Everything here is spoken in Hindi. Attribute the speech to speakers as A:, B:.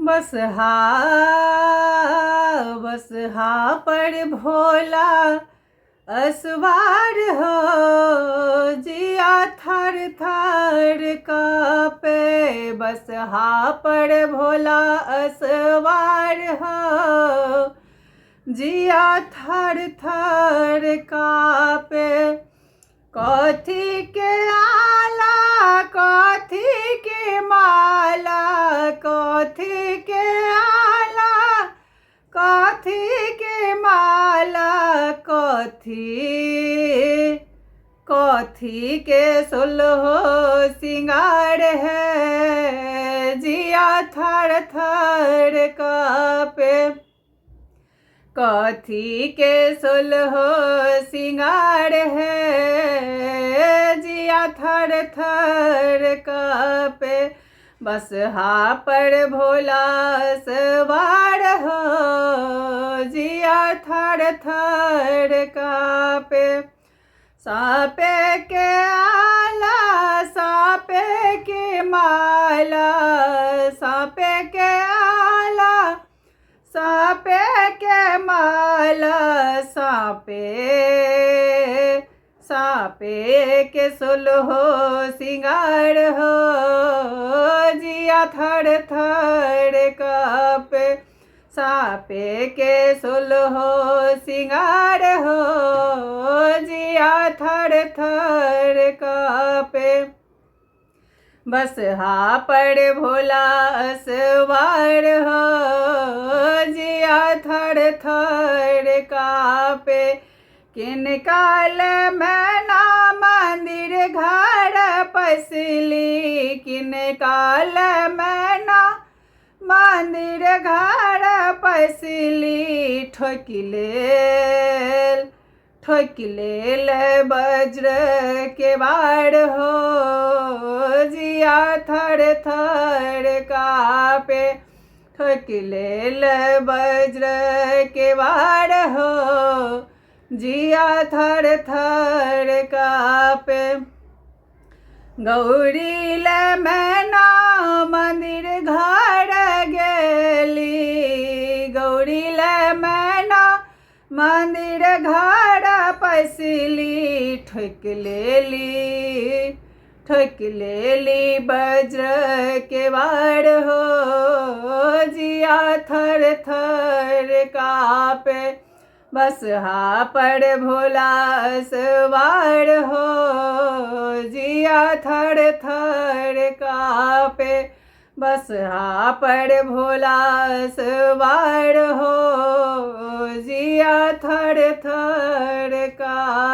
A: बस हा पर भोला असवार हो, जिया थर थर कापे। बस हा पर भोला असवार हो, जिया थर थर कापे। कथी के आला कथी के माला, कथी के आला कथी के माला, कथी के सोलहो सिंगार है, जिया थर थर कापे। कथी के सोलहो सिंगार है, जिया थर थर कापे। बस हा पर भोला सवार हो, जिया थर थर कापे। सापे के आला सापे के माला, सापे के आला सापे के माला, सापे के सोलहो सिंगार हो, जिया थर थर कापे। सापे के सोलहो सिंगार हो, जिया थर थर कापे। बस हा पर भोला असवार हो, जिया थर थर कापे। किन काल मैना मंदिर घर पसली, किन काल मैना मंदिर घर पसली। ठोक लेल वज्र के बाढ़ हो, जिया थर थर कापे। ठोक लेल वज्र के बाढ़ हो, जिया थर थर कापे। गौरी ले मैना मंदिर घर गेली, गौरी ले मैना मंदिर घर पसली। ठोक लेली वज्र के बाढ़ हो, जिया थर थर कापे। बस हा पर भोला सवार हो, जिया थर थर कापे। बस हा पर भोला सवार हो, जिया थर थर कापे।